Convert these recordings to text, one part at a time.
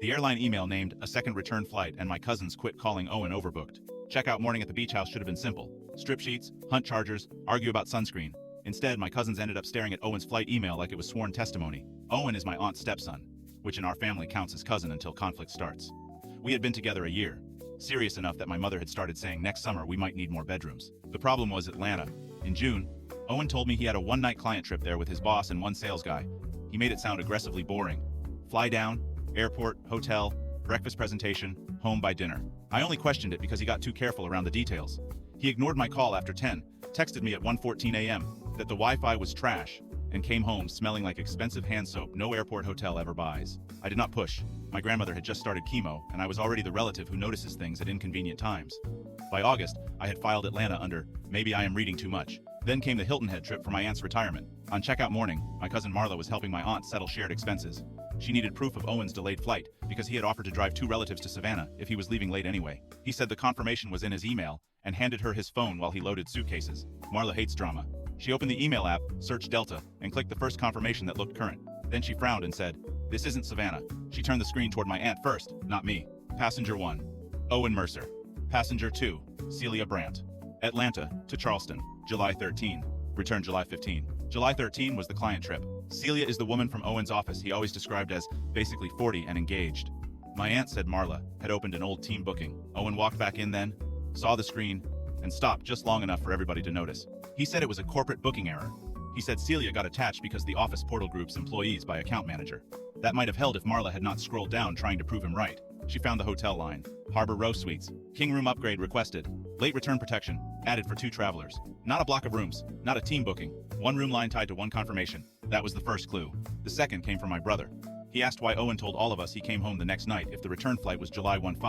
The airline email named a second return flight, and my cousins quit calling Owen overbooked. Checkout morning at the beach house should have been simple. Strip sheets, hunt chargers, argue about sunscreen. Instead, my cousins ended up staring at Owen's flight email like it was sworn testimony. Owen is my aunt's stepson, which in our family counts as cousin until conflict starts. We had been together a year, serious enough that my mother had started saying next summer we might need more bedrooms. The problem was Atlanta. In June, Owen told me he had a one-night client trip there with his boss and one sales guy. He made it sound aggressively boring. Fly down, airport, hotel, breakfast presentation, home by dinner. I only questioned it because he got too careful around the details. He ignored my call after 10, texted me at 1:14 a.m. that the Wi-Fi was trash, and came home smelling like expensive hand soap no airport hotel ever buys. I did not push. My grandmother had just started chemo, and I was already the relative who notices things at inconvenient times. By August, I had filed Atlanta under maybe I am reading too much. Then came the Hilton Head trip for my aunt's retirement. On checkout morning, my cousin Marla was helping my aunt settle shared expenses. She needed proof of Owen's delayed flight because he had offered to drive two relatives to Savannah if he was leaving late anyway. He said the confirmation was in his email and handed her his phone while he loaded suitcases. Marla hates drama. She opened the email app, searched Delta, and clicked the first confirmation that looked current. Then she frowned and said, "This isn't Savannah." She turned the screen toward my aunt first, not me. Passenger 1, Owen Mercer. Passenger 2, Celia Brandt. Atlanta to Charleston, July 13. Return July 15. July 13 was the client trip. Celia is the woman from Owen's office he always described as basically 40 and engaged. My aunt said Marla had opened an old team booking. Owen walked back in then, saw the screen, and stopped just long enough for everybody to notice. He said it was a corporate booking error. He said Celia got attached because the office portal groups employees by account manager. That might have held if Marla had not scrolled down trying to prove him right. She found the hotel line. Harbor Row Suites. King room upgrade requested. Late return protection. Added for 2 travelers. Not a block of rooms. Not a team booking. 1 room line tied to 1 confirmation. That was the first clue. The second came from my brother. He asked why Owen told all of us he came home the next night if the return flight was July 15,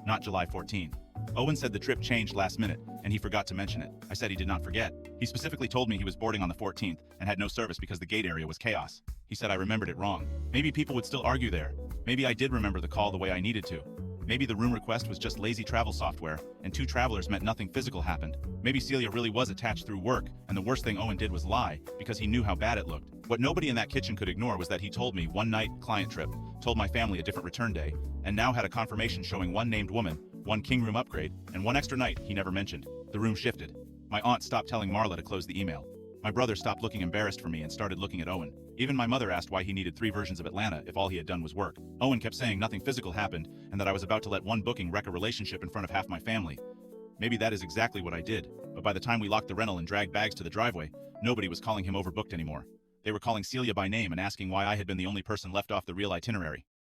not July 14. Owen said the trip changed last minute, and he forgot to mention it. I said he did not forget. He specifically told me he was boarding on the 14th and had no service because the gate area was chaos. He said I remembered it wrong. Maybe people would still argue there. Maybe I did remember the call the way I needed to. Maybe the room request was just lazy travel software, and 2 travelers meant nothing physical happened. Maybe Celia really was attached through work, and the worst thing Owen did was lie, because he knew how bad it looked. What nobody in that kitchen could ignore was that he told me one night, client trip, told my family a different return day, and now had a confirmation showing 1 named woman, 1 king room upgrade, and 1 extra night he never mentioned. The room shifted. My aunt stopped telling Marla to close the email. My brother stopped looking embarrassed for me and started looking at Owen. Even my mother asked why he needed 3 versions of Atlanta if all he had done was work. Owen kept saying nothing physical happened and that I was about to let 1 booking wreck a relationship in front of half my family. Maybe that is exactly what I did, but by the time we locked the rental and dragged bags to the driveway, nobody was calling him overbooked anymore. They were calling Celia by name and asking why I had been the only person left off the real itinerary.